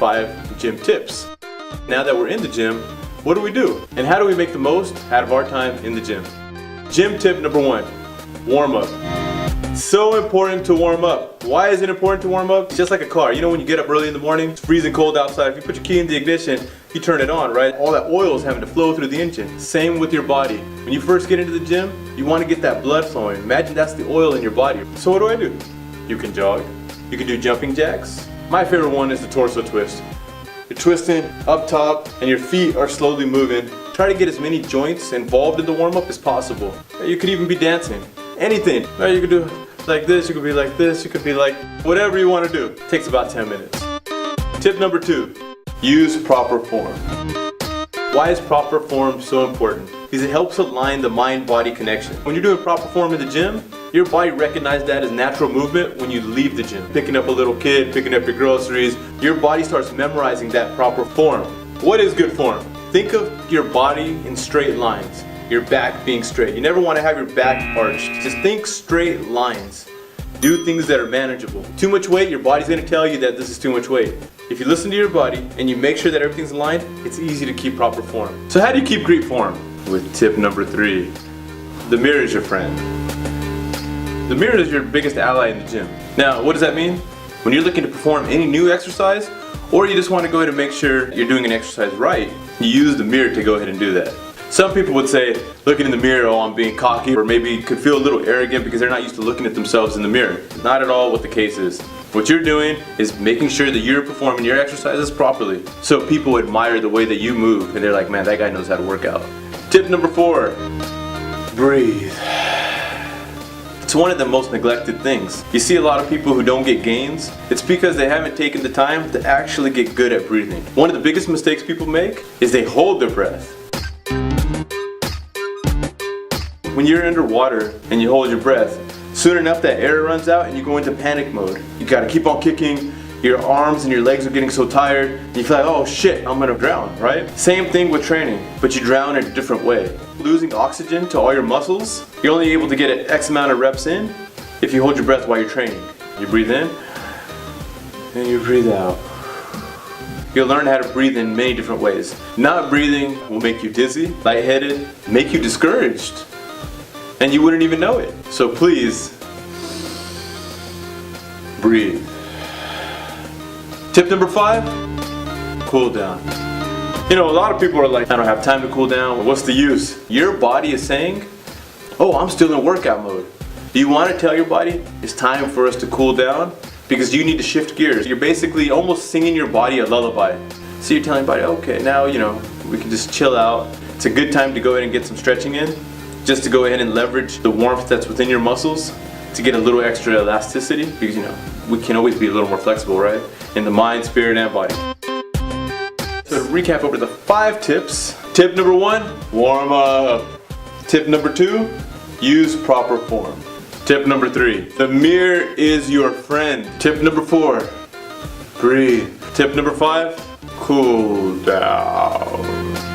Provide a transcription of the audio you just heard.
5 gym tips. Now that we're in the gym, what do? And how do we make the most out of our time in the gym? Gym tip number 1, warm up. So important to warm up. Why is it important to warm up? It's just like a car. You know when you get up early in the morning, it's freezing cold outside. If you put your key in the ignition, you turn it on, right? All that oil is having to flow through the engine. Same with your body. When you first get into the gym, you want to get that blood flowing. Imagine that's the oil in your body. So what do? You can jog. You can do jumping jacks. My favorite one is the torso twist. You're twisting up top and your feet are slowly moving. Try to get as many joints involved in the warm-up as possible. You could even be dancing. Anything. You could do like this, you could be like this, you could be like whatever you want to do. It takes about 10 minutes. Tip number 2, use proper form. Why is proper form so important? Because it helps align the mind-body connection. When you're doing proper form in the gym, your body recognizes that as natural movement when you leave the gym. Picking up a little kid, picking up your groceries, your body starts memorizing that proper form. What is good form? Think of your body in straight lines. Your back being straight. You never want to have your back arched. Just think straight lines. Do things that are manageable. Too much weight, your body's going to tell you that this is too much weight. If you listen to your body and you make sure that everything's aligned, it's easy to keep proper form. So how do you keep great form? With tip number 3, the mirror is your friend. The mirror is your biggest ally in the gym. Now, what does that mean? When you're looking to perform any new exercise, or you just want to go ahead and make sure you're doing an exercise right, you use the mirror to go ahead and do that. Some people would say, looking in the mirror, oh, I'm being cocky, or maybe could feel a little arrogant because they're not used to looking at themselves in the mirror. Not at all what the case is. What you're doing is making sure that you're performing your exercises properly, so people admire the way that you move, and they're like, man, that guy knows how to work out. Tip number 4, breathe. It's one of the most neglected things. You see a lot of people who don't get gains. It's because they haven't taken the time to actually get good at breathing. One of the biggest mistakes people make is they hold their breath. When you're underwater and you hold your breath, soon enough that air runs out and you go into panic mode. You gotta keep on kicking, your arms and your legs are getting so tired, and you feel like, oh shit, I'm gonna drown, right? Same thing with training, but you drown in a different way. Losing oxygen to all your muscles, you're only able to get an X amount of reps in if you hold your breath while you're training. You breathe in, and you breathe out. You'll learn how to breathe in many different ways. Not breathing will make you dizzy, lightheaded, make you discouraged, and you wouldn't even know it. So please, breathe. Tip number 5, cool down. You know, a lot of people are like, I don't have time to cool down. What's the use? Your body is saying, oh, I'm still in workout mode. Do you want to tell your body, it's time for us to cool down? Because you need to shift gears. You're basically almost singing your body a lullaby. So you're telling your body, okay, now, we can just chill out. It's a good time to go ahead and get some stretching in, just to go ahead and leverage the warmth that's within your muscles to get a little extra elasticity, because we can always be a little more flexible, right? In the mind, spirit, and body. So to recap over the 5 tips. Tip number 1, warm up. Tip number 2, use proper form. Tip number 3, the mirror is your friend. Tip number 4, breathe. Tip number 5, cool down.